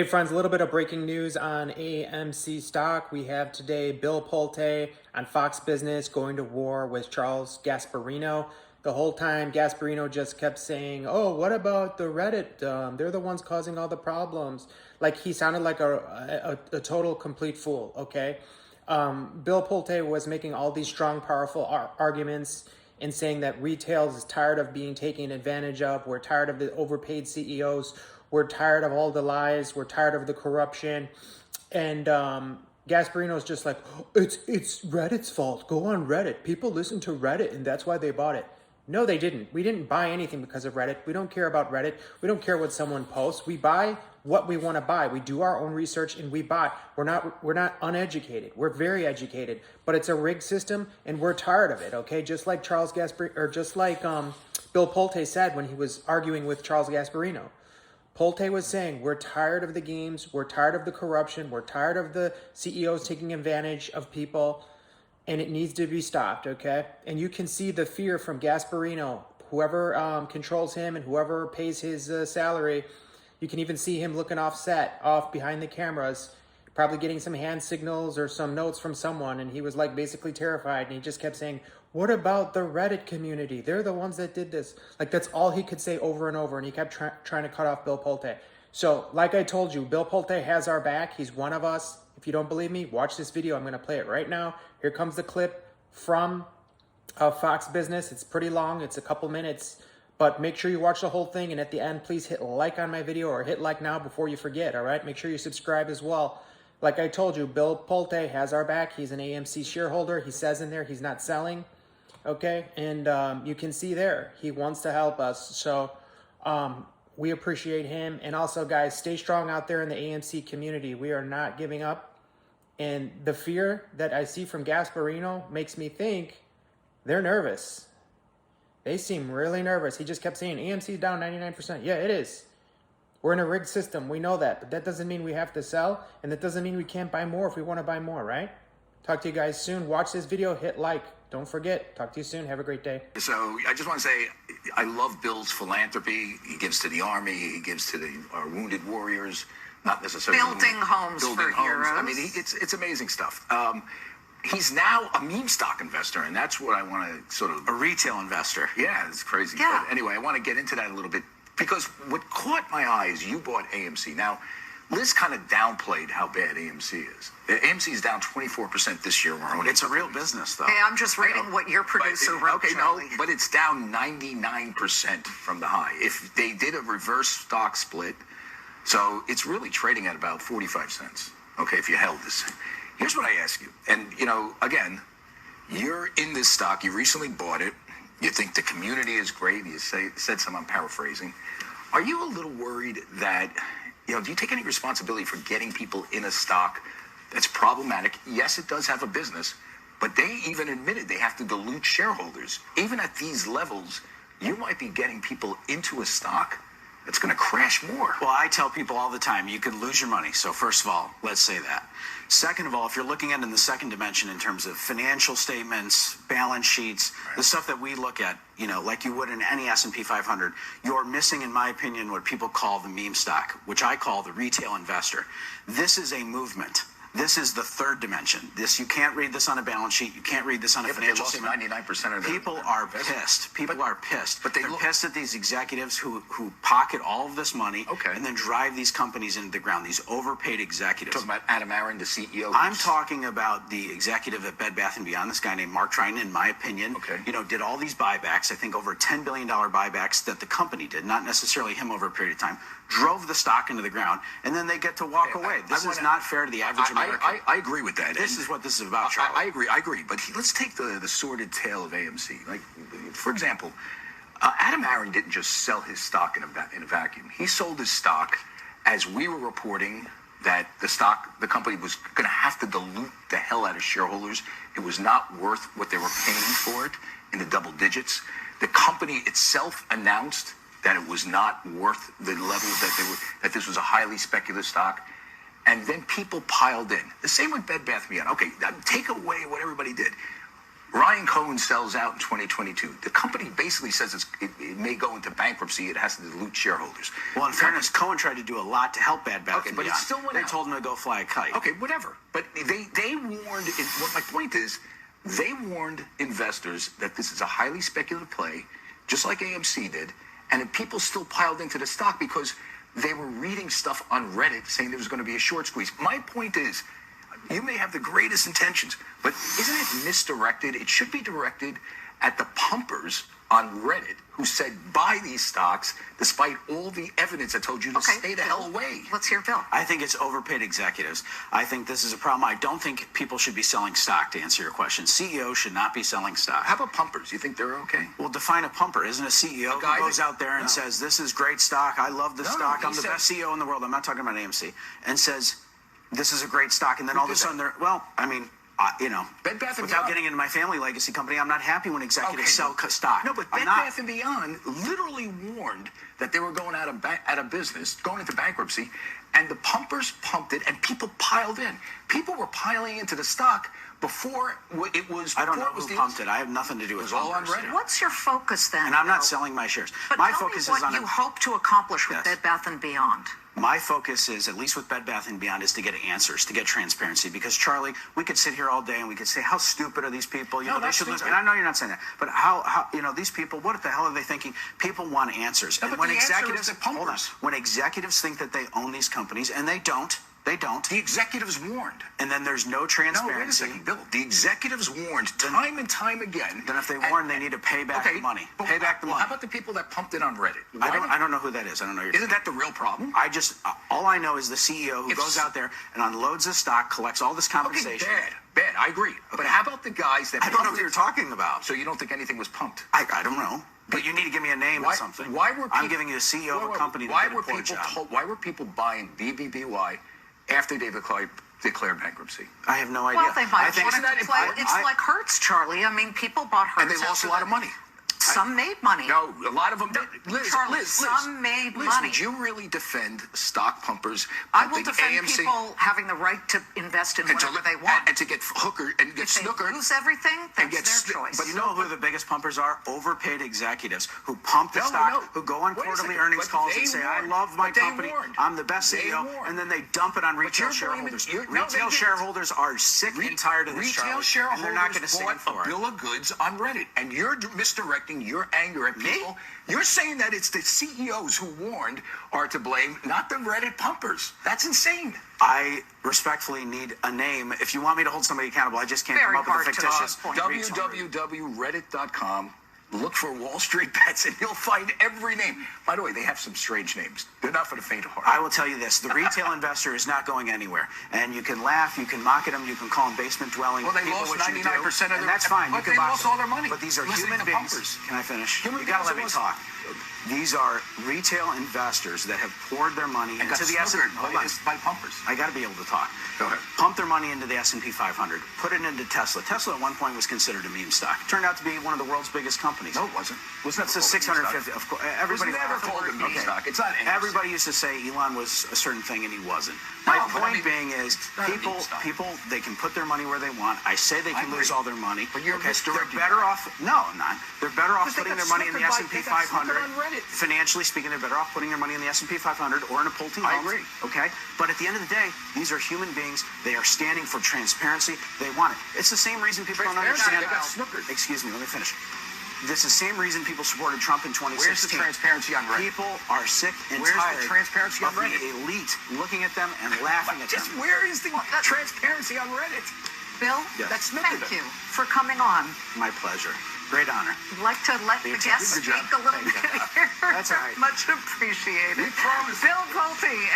Hey friends, a little bit of breaking news on AMC stock. We have today Bill Pulte on Fox Business going to war with Charles Gasparino. The whole time Gasparino just kept saying, oh, what about the Reddit? They're the ones causing all the problems. Like he sounded like a total complete fool, okay? Bill Pulte was making all these strong, powerful arguments and saying that retail is tired of being taken advantage of. We're tired of the overpaid CEOs. We're tired of all the lies. We're tired of the corruption. And Gasparino's just like, it's Reddit's fault. Go on Reddit. People listen to Reddit, and that's why they bought it. No, they didn't. We didn't buy anything because of Reddit. We don't care about Reddit. We don't care what someone posts. We buy what we want to buy. We do our own research and we buy. We're not uneducated. We're very educated, but it's a rigged system and we're tired of it. Okay, just like Bill Pulte said when he was arguing with Charles Gasparino. Pulte was saying, we're tired of the games, we're tired of the corruption, we're tired of the CEOs taking advantage of people, and it needs to be stopped, okay? And you can see the fear from Gasparino, whoever controls him and whoever pays his salary. You can even see him looking off behind the cameras, probably getting some hand signals or some notes from someone, and he was like basically terrified, and he just kept saying, what about the Reddit community? They're the ones that did this. Like that's all he could say over and over, and he kept trying to cut off Bill Pulte. So like I told you, Bill Pulte has our back. He's one of us. If you don't believe me, watch this video. I'm going to play it right now. Here comes the clip from Fox Business. It's pretty long. It's a couple minutes. But make sure you watch the whole thing. And at the end, please hit like on my video or hit like now before you forget, all right? Make sure you subscribe as well. Like I told you, Bill Pulte has our back. He's an AMC shareholder. He says in there he's not selling, okay? And you can see there, he wants to help us. So we appreciate him. And also, guys, stay strong out there in the AMC community. We are not giving up. And the fear that I see from Gasparino makes me think they're nervous. They seem really nervous. He just kept saying, AMC's down 99%. Yeah, it is. We're in a rigged system. We know that. But that doesn't mean we have to sell. And that doesn't mean we can't buy more if we want to buy more, right? Talk to you guys soon. Watch this video. Hit like. Don't forget. Talk to you soon. Have a great day. So I just want to say I love Bill's philanthropy. He gives to the Army. He gives to the wounded warriors. Not necessarily building homes for heroes. I mean, it's amazing stuff. He's now a meme stock investor, and that's what I want to sort of... A retail investor. Yeah, it's crazy. Yeah. But anyway, I want to get into that a little bit, because what caught my eye is you bought AMC. Now, Liz kind of downplayed how bad AMC is. AMC is down 24% this year. It's a real business, though. Hey, I'm just reading what your producer wrote. Okay, Charlie. no, but it's down 99% from the high. If they did a reverse stock split, so it's really trading at about 45 cents. Okay, if you held this. Here's what I ask you. And, again, you're in this stock. You recently bought it. You think the community is great. You said some, I'm paraphrasing. Are you a little worried that, do you take any responsibility for getting people in a stock that's problematic? Yes, it does have a business, but they even admitted they have to dilute shareholders. Even at these levels, you might be getting people into a stock that's going to crash more. Well, I tell people all the time, you could lose your money. So first of all, let's say that. Second of all, if you're looking at it in the second dimension in terms of financial statements, balance sheets, right, the stuff that we look at, like you would in any S&P 500, you're missing, in my opinion, what people call the meme stock, which I call the retail investor. This is a movement. This is the third dimension. You can't read this on a balance sheet. You can't read this on a financial statement. 99% of people are pissed. People are pissed. But they're pissed at these executives who pocket all of this money, and then drive these companies into the ground. These overpaid executives. You're talking about Adam Aaron, the CEO. I'm talking about the executive at Bed Bath & Beyond. This guy named Mark Trinan, in my opinion, did all these buybacks. I think over $10 billion buybacks that the company did, not necessarily him over a period of time. Drove the stock into the ground, and then they get to walk away. This is not fair to the average American. I agree with that. This is what this is about, Charlie. I agree. But let's take the sordid tale of AMC. Like, for example, Adam Aaron didn't just sell his stock in a vacuum. He sold his stock as we were reporting that the company was going to have to dilute the hell out of shareholders. It was not worth what they were paying for it in the double digits. The company itself announced that it was not worth the level that this was a highly speculative stock. And then people piled in. The same with Bed Bath & Beyond. Okay, take away what everybody did. Ryan Cohen sells out in 2022. The company basically says it may go into bankruptcy. It has to dilute shareholders. Well, in fairness, Cohen tried to do a lot to help Bed Bath Okay, & but it Beyond. still went They out. told him to go fly a kite. Okay, whatever. But they warned. What my point is, they warned investors that this is a highly speculative play, just like AMC did, and that people still piled into the stock because they were reading stuff on Reddit saying there was going to be a short squeeze. My point is, you may have the greatest intentions, but isn't it misdirected? It should be directed at the pumpers on Reddit who said buy these stocks despite all the evidence that told you to stay the hell away. Let's hear Bill. I think it's overpaid executives. I think this is a problem. I don't think people should be selling stock, to answer your question. CEOs should not be selling stock. How about pumpers? You think they're okay? Well, define a pumper. Isn't a CEO A guy who goes that- out there and no. says, this is great stock, I love this No, stock, he I'm the said- best CEO in the world, I'm not talking about AMC, and says, this is a great stock, and then all of a did sudden that? they're, well, I mean, Bed Bath & without Beyond. getting into my family legacy company, I'm not happy when executives sell stock. No, but I'm Bed not. Bath & Beyond literally warned that they were going out of business, going into bankruptcy, and the pumpers pumped it, and people piled in. People were piling into the stock before it was. I don't know before it was who the- pumped it. I have nothing to do with was all on pumpers. Reddit. What's your focus then? And I'm not Bill? selling my shares. But My tell focus me is what on you hope to accomplish with Yes. Bed Bath & Beyond. My focus is, at least with Bed Bath & Beyond, is to get answers, to get transparency. Because, Charlie, we could sit here all day and we could say, how stupid are these people? You No, know, they not should lose. stupid. And I know you're not saying that. But how these people, what the hell are they thinking? People want answers. No, and but when the answer executives, is the pumpers. hold on, when executives think that they own these companies, and they don't, The executives warned. and then there's no No, wait a transparency. second, Bill. The executives warned time and time again. Then if they And- warn, they need to pay back the money. but Pay back the well, money. How about the people that pumped it on Reddit? I don't know who that is. I don't know. Isn't that the real problem? I just all I know is the CEO who If- goes out there and unloads the stock, collects all this Okay, compensation. bad. I agree. But how about the guys that I don't know pumped what it? you're talking about. So you don't think anything was pumped? I don't know. But you need to give me a name Why, of something. why were people, I'm giving you the CEO of a company that did a poor job. Why were people buying BBBY after they declared bankruptcy? I have no idea. Well, they might I think want to play. It's like Hertz, Charlie. I mean, people bought Hertz. And they lost a lot of money. Some made money. No, a lot of them did. Liz, Charlie, Liz, some made Liz, money. would you really defend stock pumpers? I will pumping defend AMC, people having the right to invest in and to, whatever they want. and to get hooker and get If they snookered? lose everything, and that's get their choice. But you know who the biggest pumpers are? Overpaid executives who pump the No, stock, no. who go on Wait a quarterly second. earnings But calls they and say, I warned. love my But they company, warned. I'm the best They CEO, warned. and then they dump it on retail you're blaming- shareholders. you're- no, they Retail didn't. shareholders are sick and tired of this, Retail Charlie, shareholders and they're not going to stand bought for a it. bill of goods on Reddit, and you're misdirecting your anger at Me? people. You're saying that it's the CEOs who warned are to blame, not the Reddit pumpers. That's insane. I respectfully need a name. If you want me to hold somebody accountable, I just can't Very come up with a hard to fictitious point. retail. www.reddit.com. Look for Wall Street bets, and you'll find every name. By the way, they have some strange names. They're not for the faint of heart. I will tell you this: the retail investor is not going anywhere, and you can laugh, you can mock at them, you can call them basement dwelling. Well, they people, lost which you 99% do, of and their- that's fine. but You can they mock lost them. all their money But these are listening human to beings. pumpers. Can I finish? Human You gotta beings let me lost- talk. These are retail investors that have poured their money And got into the S&P. snookered Hold on. by pumpers. I got to be able to talk. Go ahead. Pump their money into the S&P 500. Put it into Tesla. Tesla at one point was considered a meme stock. Turned out to be one of the world's biggest companies. No, it wasn't. It's a 650. Of course, everybody. It was never called a meme stock. It's not. Everybody used to say Elon was a certain thing and he wasn't. No, My but point I mean, being is not a meme people, stock. they can put their money where they want. I say they I can lose agree. all their money. But you're They're misdirecting better that. off. No, I'm not. They're better off Because they putting got their money in the snookered by- S&P they got 500. snookered on Reddit. Financially speaking, they're better off putting their money in the S&P 500 or in a Pulte I Homes. agree. Okay, but at the end of the day, these are human beings. They are standing for transparency. They want it. It's the same reason people don't Transparency, understand. they got snookered. Excuse me. Let me finish. This is the same reason people supported Trump in 2016. Where's the transparency on Reddit? People are sick and Where's the tired transparency on of the Reddit? elite looking at them and laughing at Just them. where is the transparency on Reddit? Bill, Yes. That's snookered. thank you for coming on. My pleasure. Great honor. I'd like to let the guests Good job. speak a little bit here. That's all right. Much appreciated. We promise. Bill Pulte.